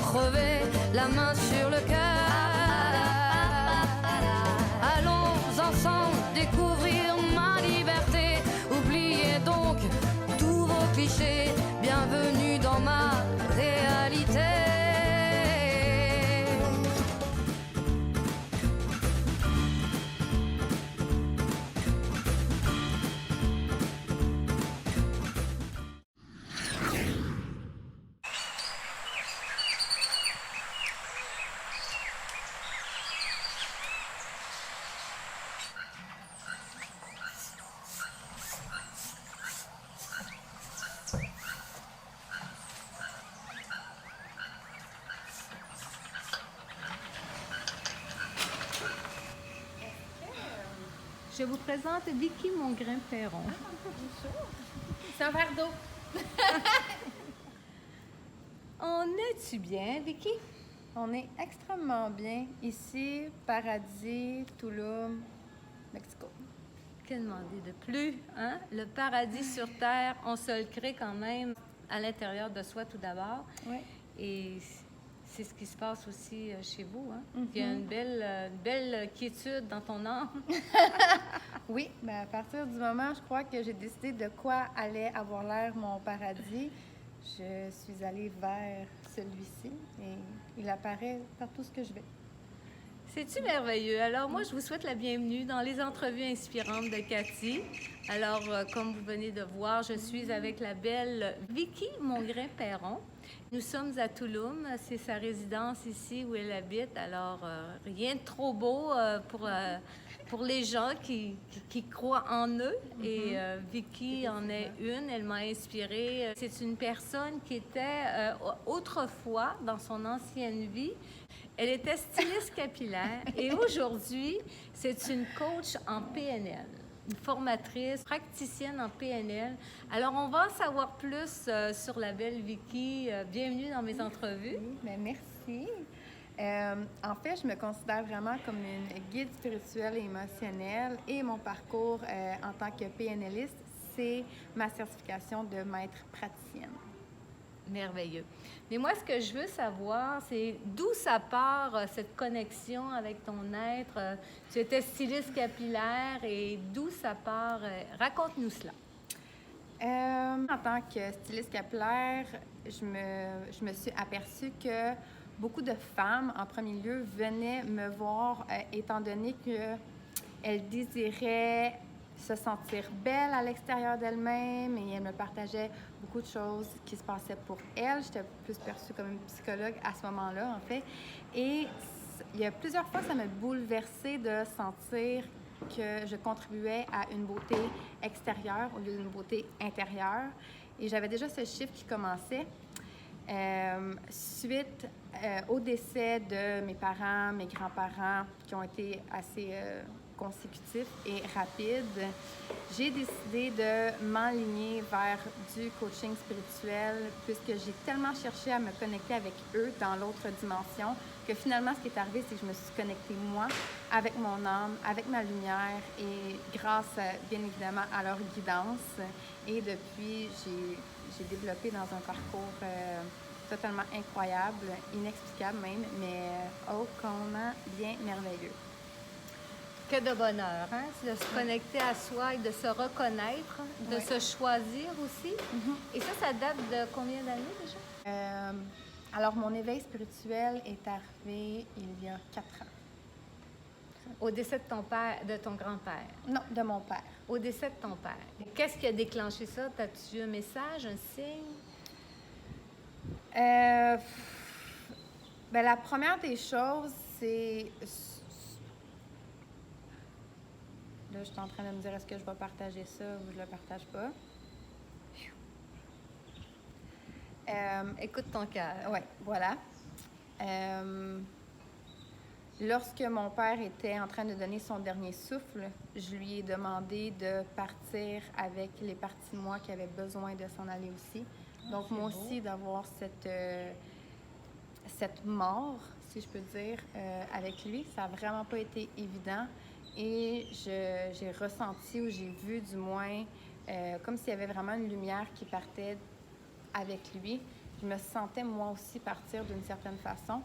crever, la main sur le cœur. Allons ensemble découvrir ma liberté. Oubliez donc tous vos clichés. Bienvenue dans ma réalité. Je vous présente Vicky Mongrain-Perron. C'est un verre d'eau. On est-tu bien, Vicky? On est extrêmement bien ici, paradis, Tulum, Mexico. Que demander de plus, hein? Le paradis sur Terre, on se le crée quand même à l'intérieur de soi tout d'abord. Oui. Et c'est ce qui se passe aussi chez vous, hein? Il y a une belle quiétude dans ton âme. Oui, ben à partir du moment, je crois que j'ai décidé de quoi allait avoir l'air mon paradis, je suis allée vers celui-ci et il apparaît partout ce que je vais. C'est-tu merveilleux? Alors, moi, je vous souhaite la bienvenue dans les entrevues inspirantes de Cathy. Alors, comme vous venez de voir, je suis avec la belle Vicky Mongrain-Perron. Nous sommes à Tulum, c'est sa résidence ici où elle habite. Alors, rien de trop beau pour les gens qui croient en eux. Et Vicky en est une, elle m'a inspirée. C'est une personne qui était autrefois, dans son ancienne vie, elle était styliste capillaire et aujourd'hui, c'est une coach en PNL, une formatrice, praticienne en PNL. Alors, on va en savoir plus sur la belle Vicky. Bienvenue dans mes entrevues. Oui, bien, merci. En fait, je me considère vraiment comme une guide spirituelle et émotionnelle et mon parcours en tant que PNListe, c'est ma certification de maître praticienne. Merveilleux. Mais moi, ce que je veux savoir, c'est d'où ça part, cette connexion avec ton être. Tu étais styliste capillaire et d'où ça part? Raconte-nous cela. En tant que styliste capillaire, je me suis aperçue que beaucoup de femmes, en premier lieu, venaient me voir étant donné qu'elles désiraient se sentir belle à l'extérieur d'elle-même et elle me partageait beaucoup de choses qui se passaient pour elle. J'étais plus perçue comme une psychologue à ce moment-là, en fait. Et il y a plusieurs fois, ça m'a bouleversée de sentir que je contribuais à une beauté extérieure au lieu d'une beauté intérieure. Et j'avais déjà ce chiffre qui commençait. Suite au décès de mes parents, mes grands-parents, qui ont été assez consécutifs et rapides, j'ai décidé de m'enligner vers du coaching spirituel puisque j'ai tellement cherché à me connecter avec eux dans l'autre dimension que finalement, ce qui est arrivé, c'est que je me suis connectée, moi, avec mon âme, avec ma lumière et grâce, bien évidemment, à leur guidance. Et depuis, j'ai développé dans un parcours totalement incroyable, inexplicable même, mais oh, comment bien merveilleux. Que de bonheur, hein? De se connecter à soi et de se reconnaître, de se choisir aussi. Et ça date de combien d'années déjà? Alors, mon éveil spirituel est arrivé il y a 4 ans. Au décès de ton père, de ton grand-père? Non, de mon père. Au décès de ton père. Qu'est-ce qui a déclenché ça? As-tu un message, un signe? La première des choses, c'est... Là, je suis en train de me dire, est-ce que je vais partager ça ou je le partage pas? Écoute ton cœur. Oui, voilà. Lorsque mon père était en train de donner son dernier souffle, je lui ai demandé de partir avec les parties de moi qui avaient besoin de s'en aller aussi. Donc, moi aussi, d'avoir cette mort, si je peux dire, avec lui, ça n'a vraiment pas été évident. Et j'ai ressenti, ou j'ai vu du moins, comme s'il y avait vraiment une lumière qui partait avec lui. je me sentais moi aussi partir d'une certaine façon.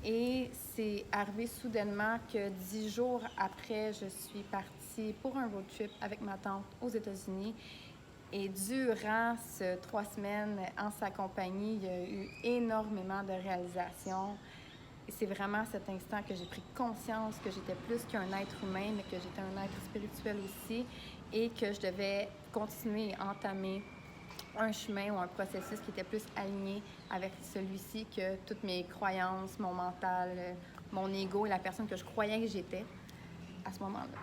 Et c'est arrivé soudainement que 10 jours après, je suis partie pour un road trip avec ma tante aux États-Unis. Et durant ces 3 semaines en sa compagnie, il y a eu énormément de réalisations. Et c'est vraiment à cet instant que j'ai pris conscience que j'étais plus qu'un être humain, mais que j'étais un être spirituel aussi et que je devais continuer et entamer un chemin ou un processus qui était plus aligné avec celui-ci que toutes mes croyances, mon mental, mon ego et la personne que je croyais que j'étais à ce moment-là.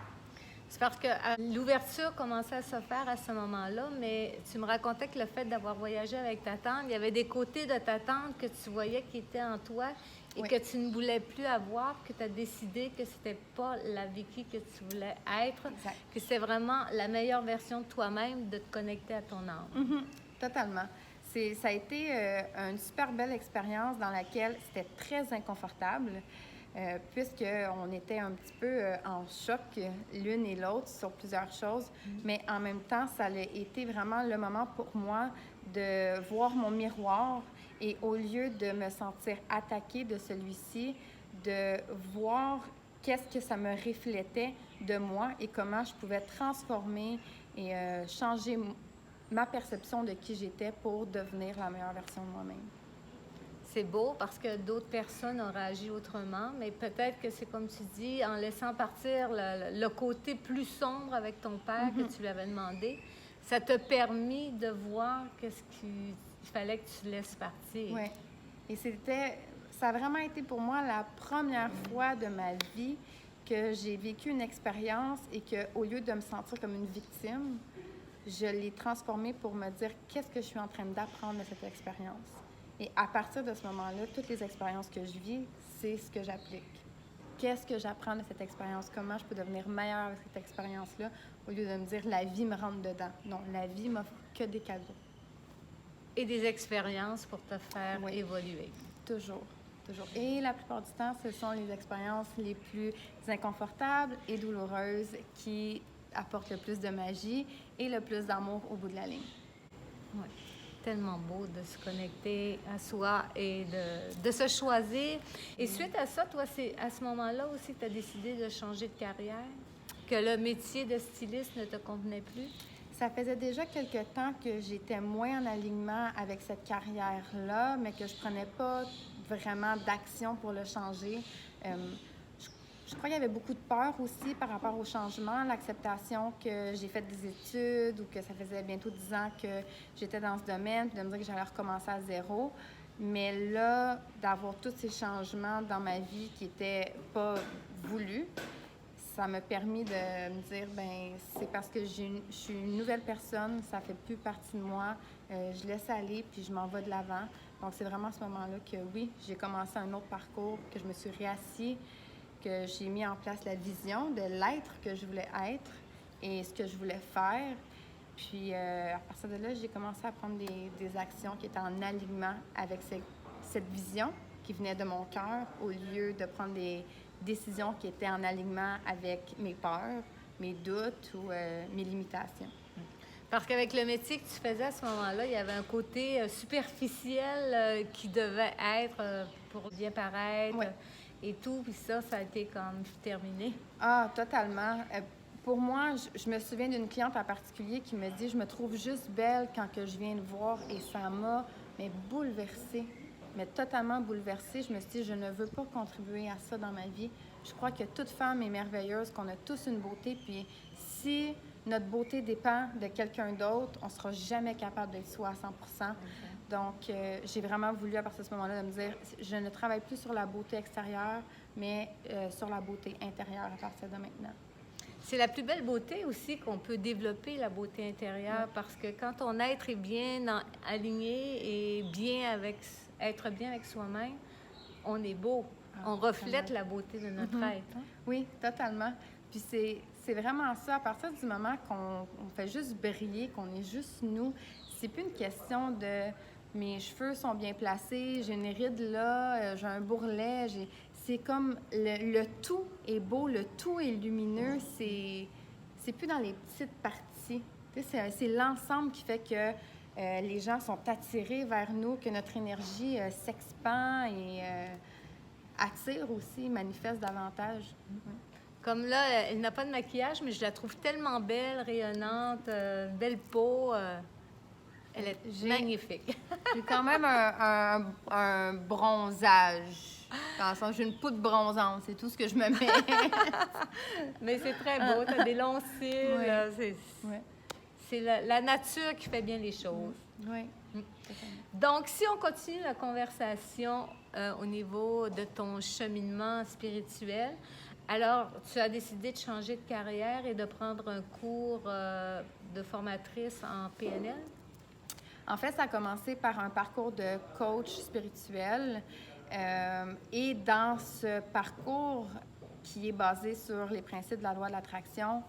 C'est parce que l'ouverture commençait à se faire à ce moment-là, mais tu me racontais que le fait d'avoir voyagé avec ta tante, il y avait des côtés de ta tante que tu voyais qui étaient en toi et que tu ne voulais plus avoir, que tu as décidé que c'était pas la Vicky que tu voulais être, Exact. que c'est vraiment la meilleure version de toi-même de te connecter à ton âme. Mm-hmm. Totalement. Ça a été une super belle expérience dans laquelle c'était très inconfortable, puisqu'on était un petit peu en choc l'une et l'autre sur plusieurs choses, mais en même temps, ça a été vraiment le moment pour moi de voir mon miroir et au lieu de me sentir attaquée de celui-ci, de voir qu'est-ce que ça me reflétait de moi et comment je pouvais transformer et changer ma perception de qui j'étais pour devenir la meilleure version de moi-même. C'est beau parce que d'autres personnes ont réagi autrement, mais peut-être que c'est comme tu dis, en laissant partir le côté plus sombre avec ton père que tu lui avais demandé, ça t'a permis de voir qu'est-ce qu'il fallait que tu laisses partir. Oui. Et ça a vraiment été pour moi la première fois de ma vie que j'ai vécu une expérience et qu'au lieu de me sentir comme une victime, je l'ai transformée pour me dire qu'est-ce que je suis en train d'apprendre de cette expérience. Et à partir de ce moment-là, toutes les expériences que je vis, c'est ce que j'applique. Qu'est-ce que j'apprends de cette expérience? Comment je peux devenir meilleure avec cette expérience-là au lieu de me dire la vie me rentre dedans. Non, la vie m'offre que des cadeaux. Et des expériences pour te faire évoluer. Toujours, toujours. Et la plupart du temps, ce sont les expériences les plus inconfortables et douloureuses qui apportent le plus de magie et le plus d'amour au bout de la ligne. Oui. Tellement beau de se connecter à soi et de se choisir. Et suite à ça, toi, c'est à ce moment-là aussi que tu as décidé de changer de carrière, que le métier de styliste ne te convenait plus? Ça faisait déjà quelque temps que j'étais moins en alignement avec cette carrière-là, mais que je prenais pas vraiment d'action pour le changer. Je crois qu'il y avait beaucoup de peur aussi par rapport au changement, l'acceptation que j'ai fait des études ou que ça faisait bientôt 10 ans que j'étais dans ce domaine, puis de me dire que j'allais recommencer à zéro. Mais là, d'avoir tous ces changements dans ma vie qui n'étaient pas voulus, ça m'a permis de me dire, ben c'est parce que je suis une nouvelle personne, ça fait plus partie de moi, je laisse aller puis je m'en vais de l'avant. Donc c'est vraiment à ce moment-là que oui, j'ai commencé un autre parcours, que je me suis réassise, que j'ai mis en place la vision de l'être que je voulais être et ce que je voulais faire. Puis, à partir de là, j'ai commencé à prendre des actions qui étaient en alignement avec cette vision qui venait de mon cœur au lieu de prendre des décisions qui étaient en alignement avec mes peurs, mes doutes ou mes limitations. Parce qu'avec le métier que tu faisais à ce moment-là, il y avait un côté superficiel qui devait être pour bien paraître. Oui. Et tout, puis ça a été comme terminé. Ah, totalement. Pour moi, je me souviens d'une cliente en particulier qui me dit « Je me trouve juste belle quand que je viens de voir » et ça m'a bouleversée, mais totalement bouleversée. Je me suis dit « Je ne veux pas contribuer à ça dans ma vie. Je crois que toute femme est merveilleuse, qu'on a tous une beauté, puis si notre beauté dépend de quelqu'un d'autre, on ne sera jamais capable d'être soi à 100%. Donc, j'ai vraiment voulu, à partir de ce moment-là, de me dire, je ne travaille plus sur la beauté extérieure, mais sur la beauté intérieure à partir de maintenant. C'est la plus belle beauté aussi qu'on peut développer, la beauté intérieure, parce que quand ton être est bien aligné et être bien avec soi-même, on est beau. On reflète la beauté de notre être. Hein? Oui, totalement. Puis c'est vraiment ça. À partir du moment qu'on fait juste briller, qu'on est juste nous, c'est plus une question de mes cheveux sont bien placés, j'ai une ride là, j'ai un bourrelet, c'est comme le tout est beau, le tout est lumineux, c'est plus dans les petites parties. C'est l'ensemble qui fait que les gens sont attirés vers nous, que notre énergie s'expand et attire aussi, manifeste davantage. Comme là, elle n'a pas de maquillage, mais je la trouve tellement belle, rayonnante, belle peau. Elle est magnifique. J'ai quand même un bronzage. Dans le sens, j'ai une poudre bronzante, c'est tout ce que je me mets. Mais c'est très beau, tu as des longs cils. Oui. C'est la nature qui fait bien les choses. Oui. Donc, si on continue la conversation au niveau de ton cheminement spirituel, alors tu as décidé de changer de carrière et de prendre un cours de formatrice en PNL? En fait, ça a commencé par un parcours de coach spirituel. Et dans ce parcours qui est basé sur les principes de la loi de l'attraction,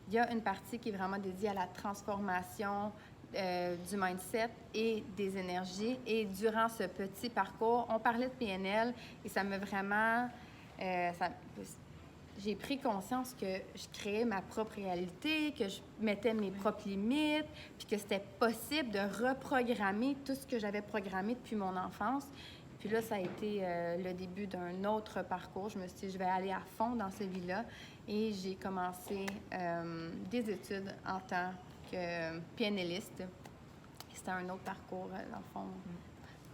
il y a une partie qui est vraiment dédiée à la transformation du mindset et des énergies. Et durant ce petit parcours, on parlait de PNL et ça m'a vraiment... j'ai pris conscience que je créais ma propre réalité, que je mettais mes propres limites, puis que c'était possible de reprogrammer tout ce que j'avais programmé depuis mon enfance. Puis là, ça a été le début d'un autre parcours. Je me suis dit, je vais aller à fond dans celui-là. Et j'ai commencé des études en tant que PNListe. C'était un autre parcours, dans le fond.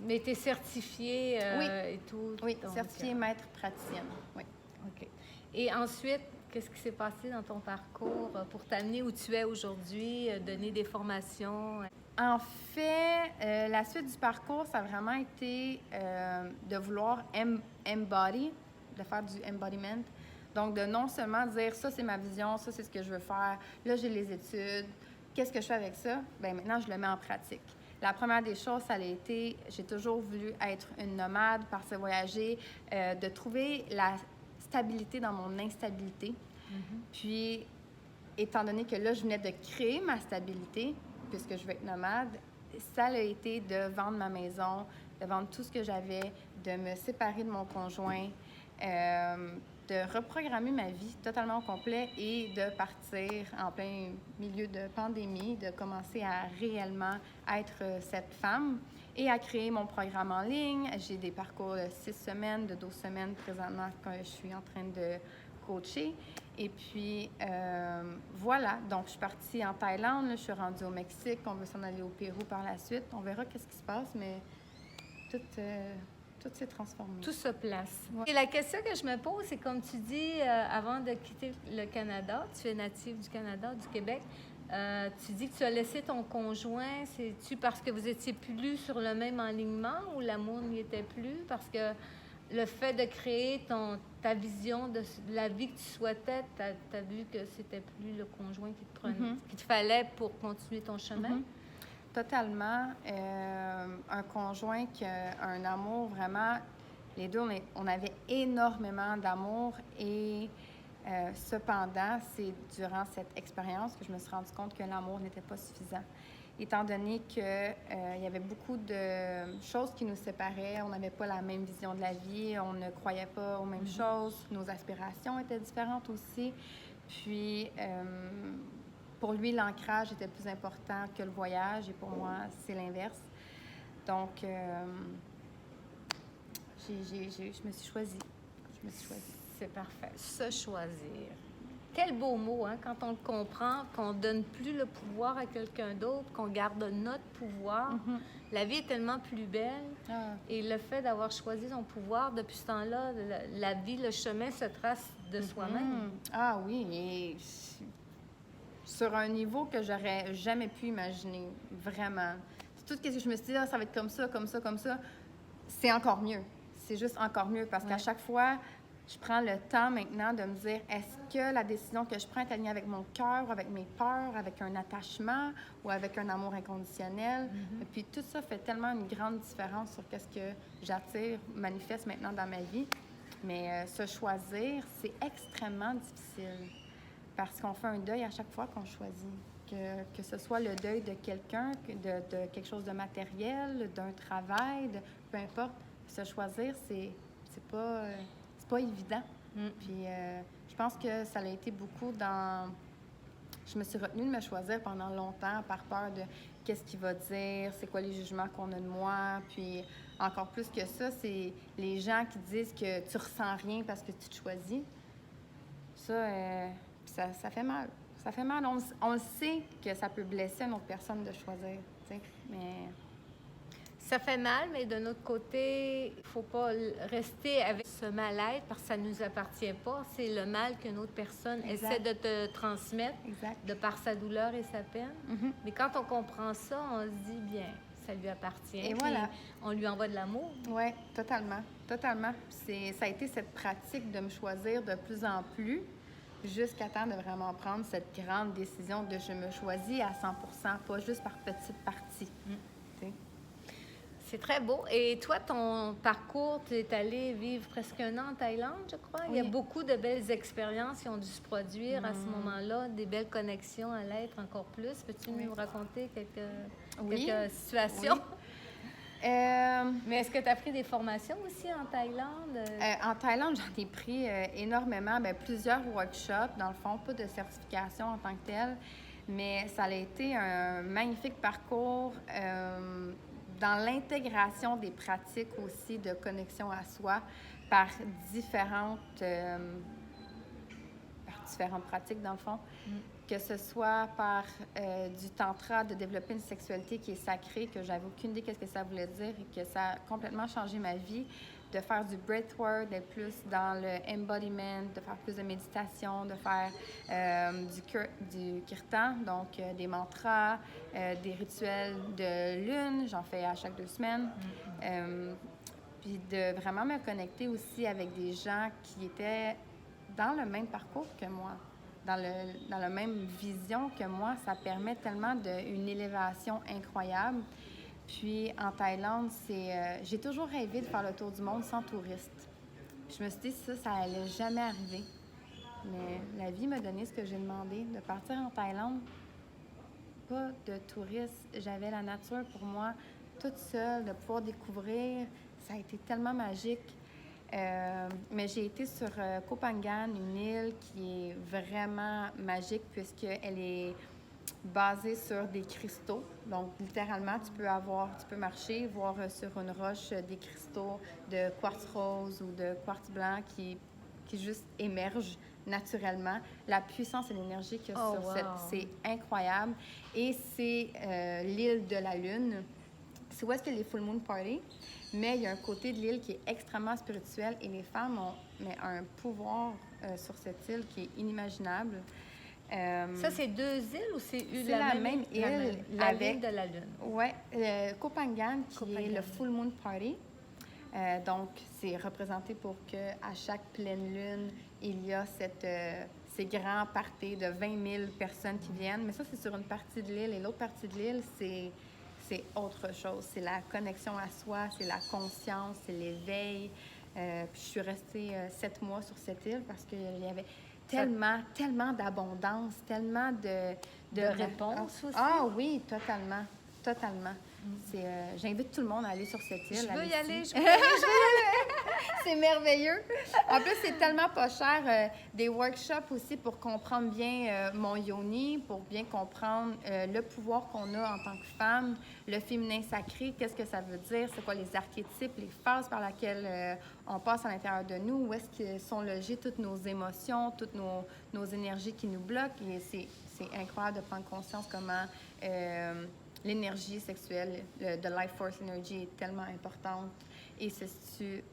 Mais tu es certifiée Oui. Et tout? Oui, donc, certifiée maître praticienne. Oui. OK. Et ensuite, qu'est-ce qui s'est passé dans ton parcours pour t'amener où tu es aujourd'hui, donner des formations? En fait, la suite du parcours, ça a vraiment été de vouloir embody, de faire du embodiment. Donc, de non seulement dire ça, c'est ma vision, ça, c'est ce que je veux faire, là, j'ai les études, qu'est-ce que je fais avec ça? Bien, maintenant, je le mets en pratique. La première des choses, ça a été, j'ai toujours voulu être une nomade, partir voyager, de trouver la stabilité dans mon instabilité. Puis, étant donné que là, je venais de créer ma stabilité, puisque je veux être nomade, ça a été de vendre ma maison, de vendre tout ce que j'avais, de me séparer de mon conjoint, de reprogrammer ma vie totalement au complet et de partir en plein milieu de pandémie, de commencer à réellement être cette femme et à créer mon programme en ligne. J'ai des parcours de 6 semaines, de 12 semaines présentement que je suis en train de coacher. Et puis, voilà. Donc, je suis partie en Thaïlande, là, je suis rendue au Mexique. On veut s'en aller au Pérou par la suite. On verra qu'est-ce qui se passe, mais tout s'est transformé. Tout se place. Ouais. Et la question que je me pose, c'est comme tu dis, avant de quitter le Canada, tu es native du Canada, du Québec, tu dis que tu as laissé ton conjoint. C'est-tu parce que vous étiez plus sur le même alignement ou l'amour n'y était plus? Parce que le fait de créer ta vision de la vie que tu souhaitais, tu as vu que c'était plus le conjoint qui te prenait, qu'il te fallait pour continuer ton chemin? Totalement. Un conjoint qui a un amour vraiment... Les deux, on avait énormément d'amour et cependant, c'est durant cette expérience que je me suis rendu compte que l'amour n'était pas suffisant. Étant donné qu'il y avait beaucoup de choses qui nous séparaient, on n'avait pas la même vision de la vie, on ne croyait pas aux mêmes choses, nos aspirations étaient différentes aussi. Puis, pour lui, l'ancrage était plus important que le voyage et pour moi, c'est l'inverse. Donc, je me suis choisie. C'est parfait. Se choisir. Quel beau mot, hein, quand on le comprend, qu'on ne donne plus le pouvoir à quelqu'un d'autre, qu'on garde notre pouvoir. La vie est tellement plus belle. Et le fait d'avoir choisi son pouvoir, depuis ce temps-là, la vie, le chemin se trace de soi-même. Ah oui, et sur un niveau que j'aurais jamais pu imaginer, vraiment. Tout ce que je me suis dit, ça va être comme ça, comme ça, comme ça, c'est encore mieux. C'est juste encore mieux parce qu'à chaque fois, je prends le temps maintenant de me dire, est-ce que la décision que je prends est alignée avec mon cœur, avec mes peurs, avec un attachement ou avec un amour inconditionnel? Et puis tout ça fait tellement une grande différence sur qu'est-ce que j'attire, manifeste maintenant dans ma vie. Mais se choisir, c'est extrêmement difficile parce qu'on fait un deuil à chaque fois qu'on choisit. Que ce soit le deuil de quelqu'un, de quelque chose de matériel, d'un travail, peu importe. Se choisir, c'est pas évident. Puis je pense que ça a été beaucoup dans je me suis retenue de me choisir pendant longtemps par peur de qu'est-ce qu'il va dire, c'est quoi les jugements qu'on a de moi. Puis encore plus que ça, c'est les gens qui disent que tu ressens rien parce que tu te choisis. Ça fait mal. Ça fait mal. On le sait que ça peut blesser une autre personne de choisir, tu sais, mais... Ça fait mal, mais d'un autre côté, il ne faut pas rester avec ce mal-être parce que ça ne nous appartient pas. C'est le mal qu'une autre personne essaie de te transmettre de par sa douleur et sa peine. Mais quand on comprend ça, on se dit, bien, ça lui appartient. Et voilà. On lui envoie de l'amour. Oui, totalement. Totalement. Ça a été cette pratique de me choisir de plus en plus jusqu'à temps de vraiment prendre cette grande décision de je me choisis à 100%, pas juste par petites parties. C'est très beau. Et toi, ton parcours, tu es allé vivre presque 1 an en Thaïlande, je crois. Oui. Il y a beaucoup de belles expériences qui ont dû se produire à ce moment-là, des belles connexions à l'être encore plus. Peux-tu nous raconter quelques situations? Oui. Mais est-ce que tu as pris des formations aussi en Thaïlande? En Thaïlande, j'en ai pris énormément, plusieurs workshops, dans le fond, pas de certification en tant que telle, mais ça a été un magnifique parcours dans l'intégration des pratiques aussi de connexion à soi par différentes pratiques, dans le fond. Que ce soit par du tantra, de développer une sexualité qui est sacrée, que j'avais aucune idée qu'est-ce que ça voulait dire et que ça a complètement changé ma vie, de faire du breathwork, d'être plus dans le embodiment, de faire plus de méditation, de faire du kirtan, donc des mantras, des rituels de lune, j'en fais à chaque 2 semaines. Puis de vraiment me connecter aussi avec des gens qui étaient dans le même parcours que moi, dans la même vision que moi. Ça permet tellement une élévation incroyable. Puis en Thaïlande, j'ai toujours rêvé de faire le tour du monde sans touristes. Je me suis dit ça allait jamais arriver. Mais la vie m'a donné ce que j'ai demandé, de partir en Thaïlande, pas de touristes. J'avais la nature pour moi, toute seule, de pouvoir découvrir. Ça a été tellement magique. Mais j'ai été sur Koh Phangan, une île qui est vraiment magique puisqu'elle est basée sur des cristaux. Donc, littéralement, tu peux marcher, voir sur une roche des cristaux de quartz rose ou de quartz blanc qui juste émergent naturellement. La puissance et l'énergie qu'il y a c'est incroyable. Et c'est l'île de la Lune. C'est où est-ce qu'il y a les Full Moon Party. Mais il y a un côté de l'île qui est extrêmement spirituel et les femmes ont un pouvoir sur cette île qui est inimaginable. Ça, c'est 2 îles ou c'est la même île? L'île de la Lune. Oui, Koh Phangan qui est le Full Moon Party. Donc, c'est représenté pour qu'à chaque pleine lune, il y a ces grands parties de 20 000 personnes qui viennent. Mais ça, c'est sur une partie de l'île. Et l'autre partie de l'île, c'est autre chose. C'est la connexion à soi, c'est la conscience, c'est l'éveil. Puis je suis restée 7 mois sur cette île parce qu'il y avait tellement d'abondance, tellement de réponses aussi. Ah oui, totalement. J'invite tout le monde à aller sur cette île. Je veux y aller. C'est merveilleux. En plus, c'est tellement pas cher. Des workshops aussi pour comprendre bien mon yoni, pour bien comprendre le pouvoir qu'on a en tant que femme, le féminin sacré, qu'est-ce que ça veut dire, c'est quoi les archétypes, les phases par lesquelles on passe à l'intérieur de nous, où est-ce que sont logées toutes nos émotions, toutes nos énergies qui nous bloquent. Et c'est incroyable de prendre conscience comment l'énergie sexuelle, de Life Force Energy est tellement importante et se situe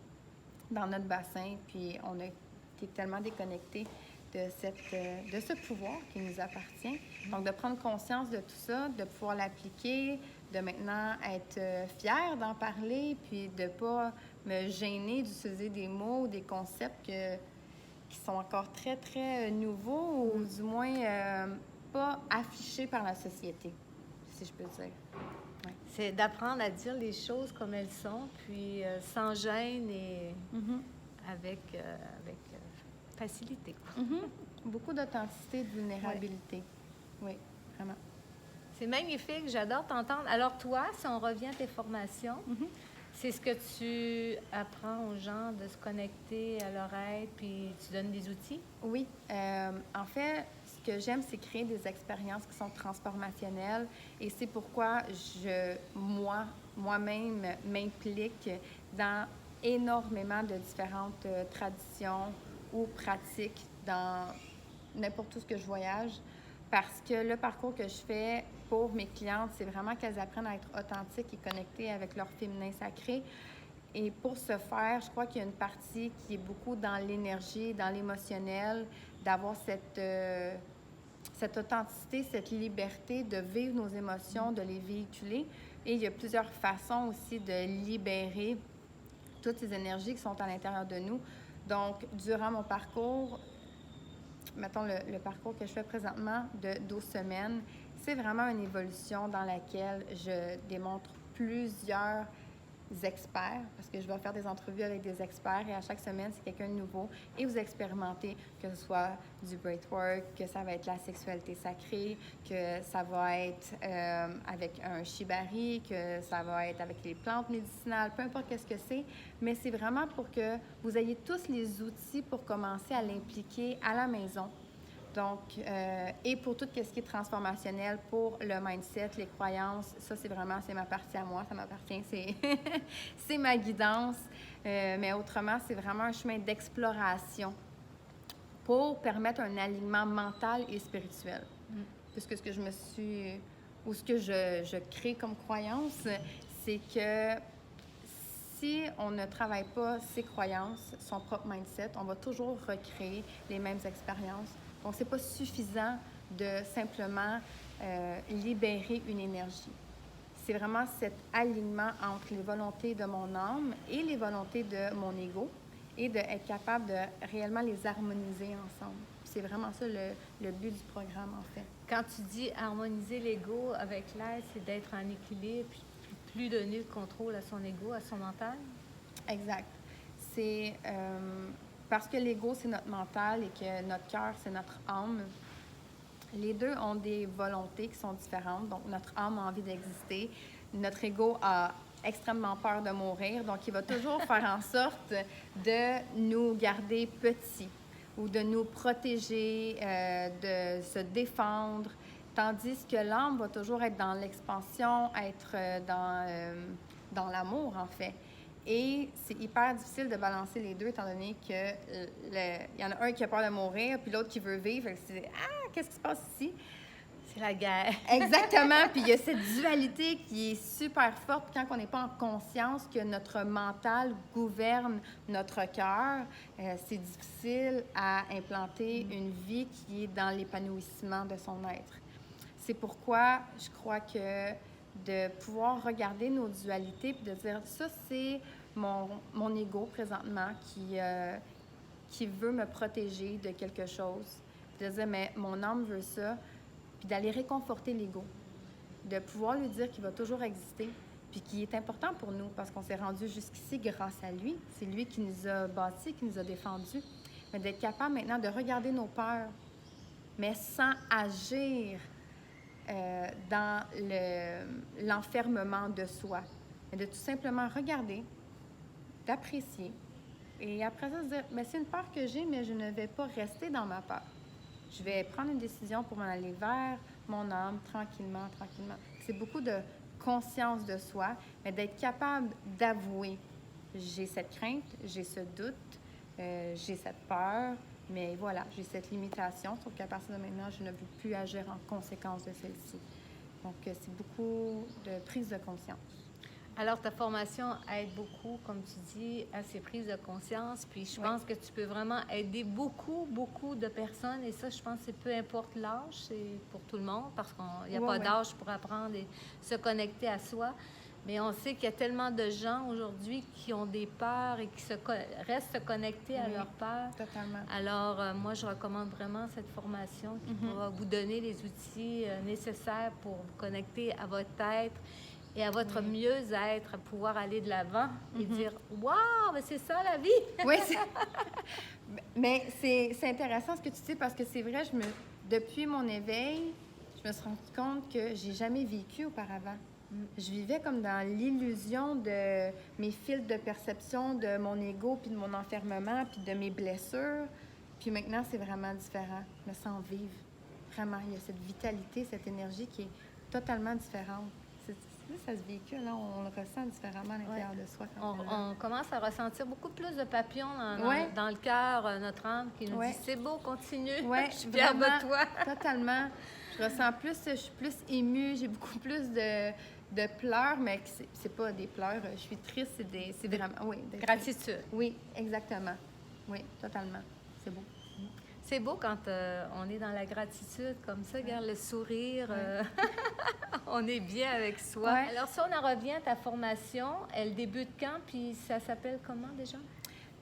dans notre bassin, puis on a été tellement déconnectés de ce pouvoir qui nous appartient. Donc, de prendre conscience de tout ça, de pouvoir l'appliquer, de maintenant être fière d'en parler, puis de ne pas me gêner d'utiliser des mots ou des concepts qui sont encore très, très nouveaux ou du moins pas affichés par la société, si je peux dire. Ouais. C'est d'apprendre à dire les choses comme elles sont, puis sans gêne et avec facilité. Beaucoup d'authenticité et de vulnérabilité. Oui, vraiment. C'est magnifique, j'adore t'entendre. Alors toi, si on revient à tes formations, c'est ce que tu apprends aux gens de se connecter à leur être, puis tu donnes des outils? Oui. En fait, ce ce que j'aime, c'est créer des expériences qui sont transformationnelles. Et c'est pourquoi moi-même m'implique dans énormément de différentes traditions ou pratiques dans n'importe où ce que je voyage. Parce que le parcours que je fais pour mes clientes, c'est vraiment qu'elles apprennent à être authentiques et connectées avec leur féminin sacré. Et pour ce faire, je crois qu'il y a une partie qui est beaucoup dans l'énergie, dans l'émotionnel, d'avoir cette authenticité, cette liberté de vivre nos émotions, de les véhiculer. Et il y a plusieurs façons aussi de libérer toutes ces énergies qui sont à l'intérieur de nous. Donc, durant mon parcours, mettons le parcours que je fais présentement de 12 semaines, c'est vraiment une évolution dans laquelle je démontre plusieurs experts, parce que je vais faire des entrevues avec des experts et à chaque semaine, c'est quelqu'un de nouveau et vous expérimentez que ce soit du breathwork, que ça va être la sexualité sacrée, que ça va être avec un shibari, que ça va être avec les plantes médicinales, peu importe qu'est-ce que c'est, mais c'est vraiment pour que vous ayez tous les outils pour commencer à l'impliquer à la maison. Donc, et pour tout ce qui est transformationnel, pour le mindset, les croyances, ça, c'est ma partie à moi, ça m'appartient, c'est ma guidance. Mais autrement, c'est vraiment un chemin d'exploration pour permettre un alignement mental et spirituel. Puisque ce que je crée comme croyance, c'est que si on ne travaille pas ses croyances, son propre mindset, on va toujours recréer les mêmes expériences. Donc, ce n'est pas suffisant de simplement libérer une énergie. C'est vraiment cet alignement entre les volontés de mon âme et les volontés de mon ego et d'être capable de réellement les harmoniser ensemble. C'est vraiment ça le but du programme, en fait. Quand tu dis harmoniser l'ego avec l'air, c'est d'être en équilibre puis plus donner le contrôle à son ego, à son mental? Exact. C'est... parce que l'ego, c'est notre mental et que notre cœur, c'est notre âme. Les deux ont des volontés qui sont différentes. Donc, notre âme a envie d'exister. Notre ego a extrêmement peur de mourir. Donc, il va toujours faire en sorte de nous garder petits ou de nous protéger, de se défendre. Tandis que l'âme va toujours être dans l'expansion, être dans l'amour, en fait. Et c'est hyper difficile de balancer les deux, étant donné que il y en a un qui a peur de mourir, puis l'autre qui veut vivre. C'est « Ah, qu'est-ce qui se passe ici? » C'est la guerre. Exactement. Puis il y a cette dualité qui est super forte quand on n'est pas en conscience que notre mental gouverne notre cœur. C'est difficile à implanter une vie qui est dans l'épanouissement de son être. C'est pourquoi je crois que de pouvoir regarder nos dualités puis de dire ça, c'est mon ego présentement qui veut me protéger de quelque chose. Puis de dire, mais mon âme veut ça. Puis d'aller réconforter l'ego. De pouvoir lui dire qu'il va toujours exister puis qu'il est important pour nous parce qu'on s'est rendu jusqu'ici grâce à lui. C'est lui qui nous a bâtis, qui nous a défendus. Mais d'être capable maintenant de regarder nos peurs, mais sans agir dans l'enfermement de soi. Mais de tout simplement regarder, d'apprécier. Et après ça, se dire, mais c'est une peur que j'ai, mais je ne vais pas rester dans ma peur. Je vais prendre une décision pour m'en aller vers mon âme, tranquillement, tranquillement. C'est beaucoup de conscience de soi, mais d'être capable d'avouer, j'ai cette crainte, j'ai ce doute, j'ai cette peur, mais voilà, j'ai cette limitation, sauf qu'à partir de maintenant, je ne veux plus agir en conséquence de celle-ci. Donc, c'est beaucoup de prise de conscience. Alors, ta formation aide beaucoup, comme tu dis, à ces prises de conscience. Puis, je pense que tu peux vraiment aider beaucoup, beaucoup de personnes. Et ça, je pense que peu importe l'âge, c'est pour tout le monde, parce qu'il n'y a pas d'âge pour apprendre et se connecter à soi. Mais on sait qu'il y a tellement de gens aujourd'hui qui ont des peurs et qui restent connectés à leurs peurs. Totalement. Alors, moi, je recommande vraiment cette formation qui pourra vous donner les outils nécessaires pour vous connecter à votre être et à votre mieux-être, pouvoir aller de l'avant et dire « Wow, mais c'est ça la vie! » Oui, mais c'est intéressant ce que tu dis parce que c'est vrai, depuis mon éveil, je me suis rendu compte que j'ai jamais vécu auparavant. Je vivais comme dans l'illusion de mes fils de perception, de mon ego, puis de mon enfermement, puis de mes blessures. Puis maintenant, c'est vraiment différent. Je me sens vive. Vraiment, il y a cette vitalité, cette énergie qui est totalement différente. Ça se véhicule, là, on le ressent différemment à l'intérieur de soi. On commence à ressentir beaucoup plus de papillons dans le cœur, notre âme, qui nous dit « C'est beau, continue, je suis fière de toi. » Totalement. Je suis plus émue, j'ai beaucoup plus de pleurs, mais c'est pas des pleurs, je suis triste, c'est vraiment... Oui, gratitude. Oui, exactement. Oui, totalement. C'est beau. C'est beau quand on est dans la gratitude, comme ça, regarde le sourire, on est bien avec soi. Ouais. Alors, si on en revient à ta formation, elle débute quand, puis ça s'appelle comment déjà?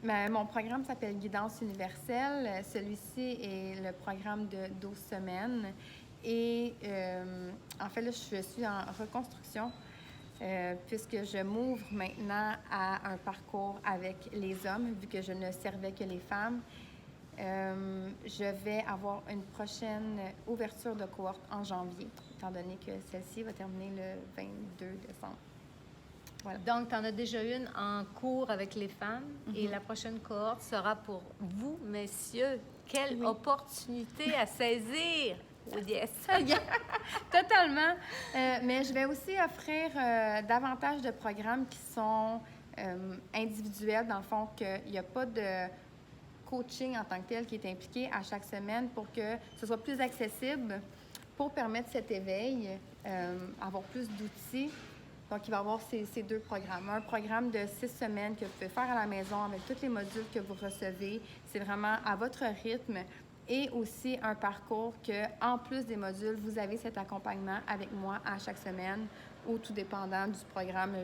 Bien, mon programme s'appelle Guidance universelle. Celui-ci est le programme de 12 semaines. Et en fait, là, je suis en reconstruction puisque je m'ouvre maintenant à un parcours avec les hommes, vu que je ne servais que les femmes. Je vais avoir une prochaine ouverture de cohorte en janvier, étant donné que celle-ci va terminer le 22 décembre. Voilà. Donc, tu en as déjà une en cours avec les femmes et la prochaine cohorte sera pour vous, messieurs. Quelle opportunité à saisir! Oh yes! Totalement! Mais je vais aussi offrir davantage de programmes qui sont individuels, dans le fond, qu'il n'y a pas de coaching en tant que tel qui est impliqué à chaque semaine pour que ce soit plus accessible, pour permettre cet éveil, avoir plus d'outils. Donc, il va y avoir ces deux programmes. Un programme de 6 semaines que vous pouvez faire à la maison avec tous les modules que vous recevez. C'est vraiment à votre rythme. Et aussi un parcours que, en plus des modules, vous avez cet accompagnement avec moi à chaque semaine ou tout dépendant du programme.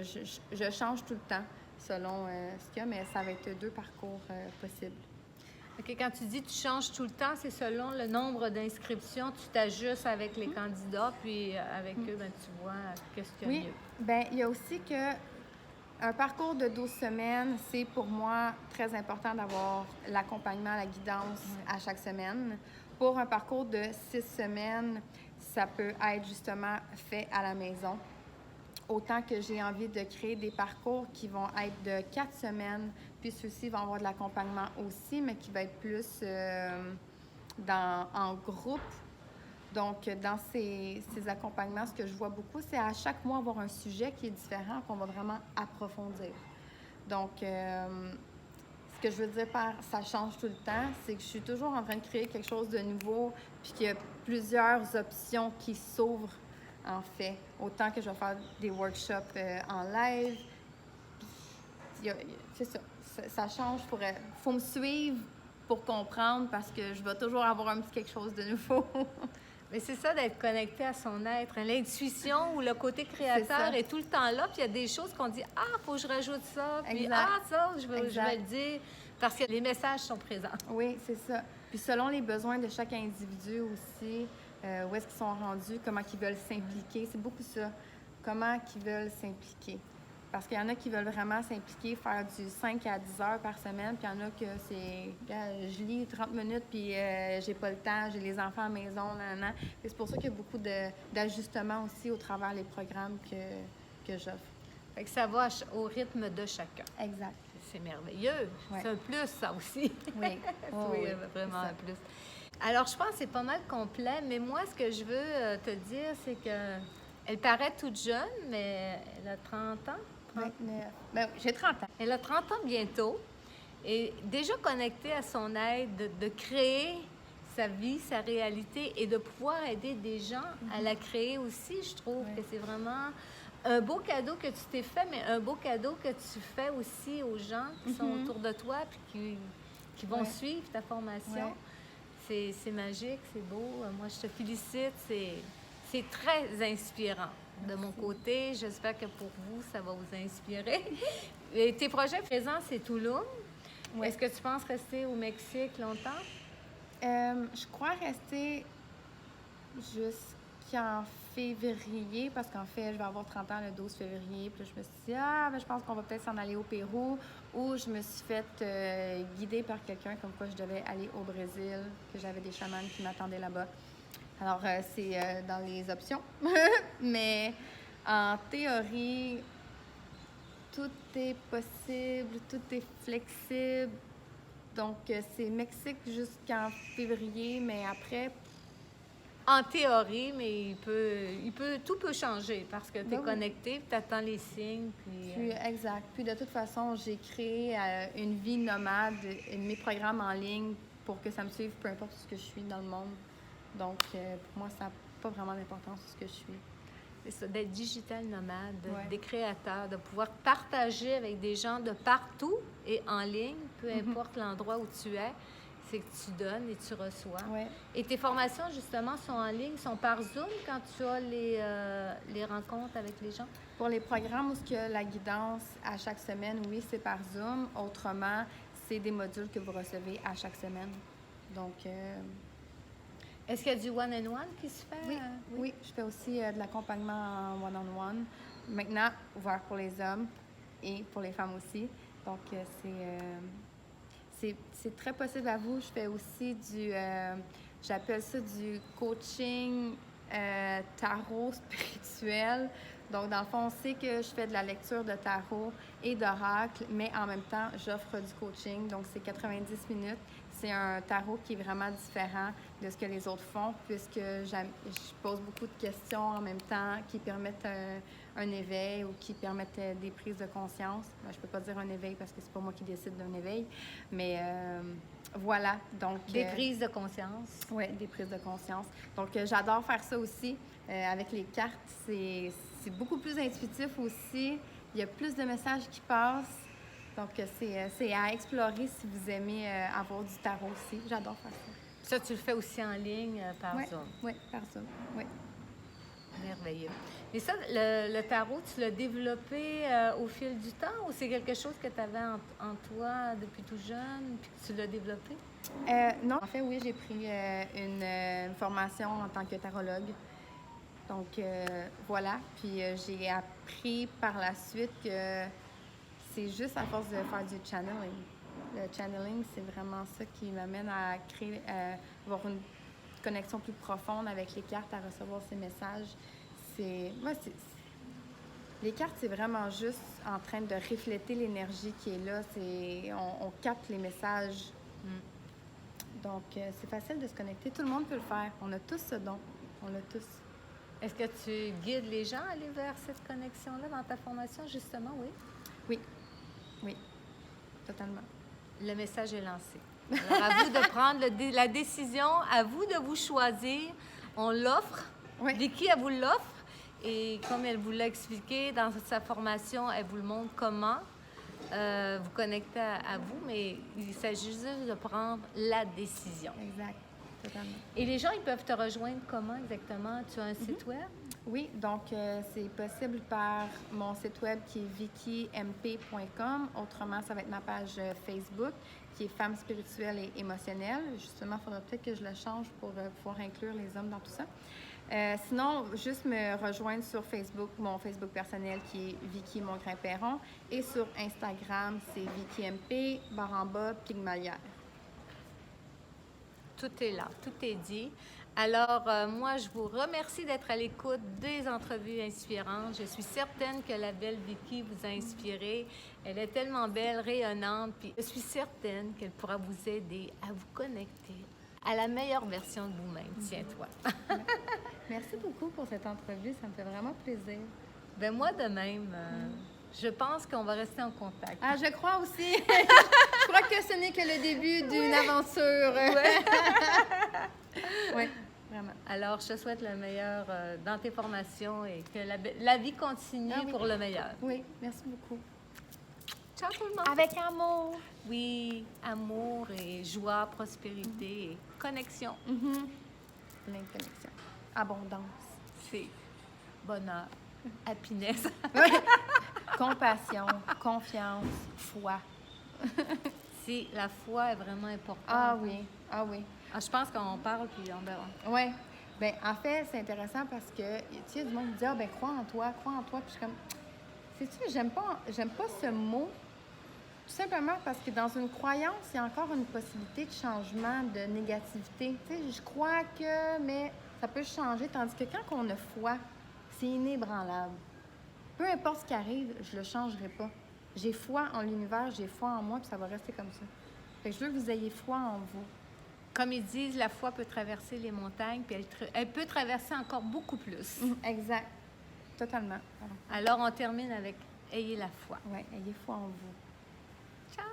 Je change tout le temps selon ce qu'il y a, mais ça va être 2 parcours possibles. OK, quand tu dis tu changes tout le temps, c'est selon le nombre d'inscriptions, tu t'ajustes avec les candidats, puis avec eux, ben, tu vois qu'est-ce qu'il y a mieux. Bien, il y a aussi que un parcours de 12 semaines, c'est pour moi très important d'avoir l'accompagnement, la guidance à chaque semaine. Pour un parcours de 6 semaines, ça peut être justement fait à la maison. Autant que j'ai envie de créer des parcours qui vont être de 4 semaines, puis ceux-ci vont avoir de l'accompagnement aussi, mais qui va être plus en groupe. Donc, dans ces accompagnements, ce que je vois beaucoup, c'est à chaque mois avoir un sujet qui est différent, qu'on va vraiment approfondir. Donc, ce que je veux dire par « ça change tout le temps », c'est que je suis toujours en train de créer quelque chose de nouveau, puis qu'il y a plusieurs options qui s'ouvrent, en fait. Autant que je vais faire des workshops en live. C'est ça. Ça change. Faut me suivre pour comprendre parce que je vais toujours avoir un petit quelque chose de nouveau. Mais c'est ça d'être connecté à son être. L'intuition ou le côté créateur est tout le temps là. Puis il y a des choses qu'on dit « Ah, il faut que je rajoute ça. » Puis « Ah, ça, je vais le dire. » Parce que les messages sont présents. Oui, c'est ça. Puis selon les besoins de chaque individu aussi, où est-ce qu'ils sont rendus, comment ils veulent s'impliquer. C'est beaucoup ça. Comment ils veulent s'impliquer. Parce qu'il y en a qui veulent vraiment s'impliquer, faire du 5 à 10 heures par semaine, puis il y en a que c'est... Je lis 30 minutes, puis j'ai pas le temps, j'ai les enfants à la maison, C'est pour ça qu'il y a beaucoup d'ajustements aussi au travers des programmes que j'offre. Fait que ça va au rythme de chacun. Exact. C'est merveilleux. Ouais. C'est un plus, ça aussi. Oui. Oui, vraiment un plus. Alors, je pense que c'est pas mal complet, mais moi, ce que je veux te dire, c'est que elle paraît toute jeune, mais elle a 30 ans. 29. Ben, j'ai 30 ans. Elle a 30 ans bientôt. Et déjà connectée à son aide, de créer sa vie, sa réalité et de pouvoir aider des gens à la créer aussi, je trouve que c'est vraiment un beau cadeau que tu t'es fait, mais un beau cadeau que tu fais aussi aux gens qui sont autour de toi puis qui vont suivre ta formation. C'est magique, c'est beau. Moi, je te félicite. C'est très inspirant. De mon côté, j'espère que pour vous, ça va vous inspirer. Et tes projets présents, c'est Tulum. Est-ce que tu penses rester au Mexique longtemps? Je crois rester jusqu'en février, parce qu'en fait, je vais avoir 30 ans le 12 février. Puis là, je me suis dit, je pense qu'on va peut-être s'en aller au Pérou. Ou je me suis fait guider par quelqu'un comme quoi je devais aller au Brésil, que j'avais des chamans qui m'attendaient là-bas. Alors, c'est dans les options. Mais en théorie, tout est possible, tout est flexible. Donc, c'est Mexique jusqu'en février, mais après, En théorie, mais tout peut changer parce que tu es Ben oui. connecté, tu attends les signes. Puis, exact. Puis de toute façon, j'ai créé une vie nomade, mes programmes en ligne pour que ça me suive peu importe ce que je suis dans le monde. Donc, pour moi, ça n'a pas vraiment d'importance ce que je suis. C'est ça, d'être digital nomade, Ouais. des créateurs, de pouvoir partager avec des gens de partout et en ligne, peu importe l'endroit où tu es, c'est que tu donnes et tu reçois. Ouais. Et tes formations, justement, sont en ligne, sont par Zoom quand tu as les rencontres avec les gens? Pour les programmes où il y a la guidance à chaque semaine, oui, c'est par Zoom. Autrement, c'est des modules que vous recevez à chaque semaine. Donc, Est-ce qu'il y a du one-on-one qui se fait? oui, oui, je fais aussi de l'accompagnement en one-on-one. Maintenant, ouvert pour les hommes et pour les femmes aussi. Donc, c'est très possible à vous. Je fais aussi j'appelle ça du coaching tarot spirituel. Donc, dans le fond, on sait que je fais de la lecture de tarot et d'oracle, mais en même temps, j'offre du coaching. Donc, c'est 90 minutes. C'est un tarot qui est vraiment différent de ce que les autres font, puisque je pose beaucoup de questions en même temps qui permettent un éveil ou qui permettent des prises de conscience. Ben, je ne peux pas dire un éveil parce que c'est pas moi qui décide d'un éveil, mais voilà. Donc, Des prises de conscience. oui, des prises de conscience. Donc, j'adore faire ça aussi. Avec les cartes, c'est beaucoup plus intuitif aussi. Il y a plus de messages qui passent. Donc, c'est à explorer si vous aimez avoir du tarot aussi. J'adore faire ça. Ça, tu le fais aussi en ligne par Zoom. Oui, par Zoom. Oui. Merveilleux. Et ça, le tarot, tu l'as développé au fil du temps ou c'est quelque chose que tu avais en toi depuis tout jeune puis que tu l'as développé? Non, en fait, oui, j'ai pris une formation en tant que tarologue. Donc, voilà. Puis, j'ai appris par la suite que c'est juste à force de faire du channeling. Le channeling, c'est vraiment ça qui m'amène à créer, avoir une connexion plus profonde avec les cartes, à recevoir ces messages. Les cartes, c'est vraiment juste en train de refléter l'énergie qui est là. On capte les messages. Donc, c'est facile de se connecter. Tout le monde peut le faire. On a tous ce don. On l'a tous. Est-ce que tu guides les gens à aller vers cette connexion-là dans ta formation, justement, oui? Oui. Oui. Totalement. Le message est lancé. Alors, à vous de prendre la décision, à vous de vous choisir. On l'offre. Oui. Vicky, elle vous l'offre. Et comme elle vous l'a expliqué dans sa formation, elle vous le montre comment vous connecter à vous, mais il s'agit juste de prendre la décision. Exact. Totalement. Et les gens, ils peuvent te rejoindre comment exactement? Tu as un site web? Oui, donc c'est possible par mon site web qui est vickymp.com. Autrement, ça va être ma page Facebook qui est Femmes spirituelles et émotionnelles. Justement, il faudra peut-être que je le change pour pouvoir inclure les hommes dans tout ça. Sinon, juste me rejoindre sur Facebook, mon Facebook personnel qui est Vicky Mongrain-Perron. Et sur Instagram, c'est vickymp, Pygmalière. Tout est là, tout est dit. Alors, moi, je vous remercie d'être à l'écoute des entrevues inspirantes. Je suis certaine que la belle Vicky vous a inspiré. Elle est tellement belle, rayonnante, puis je suis certaine qu'elle pourra vous aider à vous connecter à la meilleure version de vous-même. Tiens-toi. Merci beaucoup pour cette entrevue. Ça me fait vraiment plaisir. Ben moi de même. Je pense qu'on va rester en contact. Ah, je crois aussi. Je crois que ce n'est que le début d'une aventure. Oui, vraiment. Alors, je te souhaite le meilleur dans tes formations et que la vie continue Ah oui. pour le meilleur. Oui, merci beaucoup. Ciao tout le monde. Avec amour. Oui, amour et joie, prospérité et connexion. Plein de connexions. Abondance. C'est bonheur, happiness. Compassion, confiance, foi. Si la foi est vraiment importante. Ah oui, ah oui. Ah, je pense qu'on parle puis on verra. Oui. Bien, en fait, c'est intéressant parce que, tu sais, du monde me dit, ah, ben crois en toi. Puis je suis comme, sais-tu, j'aime pas ce mot. Tout simplement parce que dans une croyance, il y a encore une possibilité de changement, de négativité. Tu sais, je crois que, mais ça peut changer. Tandis que quand on a foi, c'est inébranlable. Peu importe ce qui arrive, je le changerai pas. J'ai foi en l'univers, j'ai foi en moi, puis ça va rester comme ça. Fait que je veux que vous ayez foi en vous. comme ils disent, la foi peut traverser les montagnes, puis elle peut traverser encore beaucoup plus. Exact. Totalement. Voilà. Alors, on termine avec « Ayez la foi Oui, ayez foi en vous. » Ciao!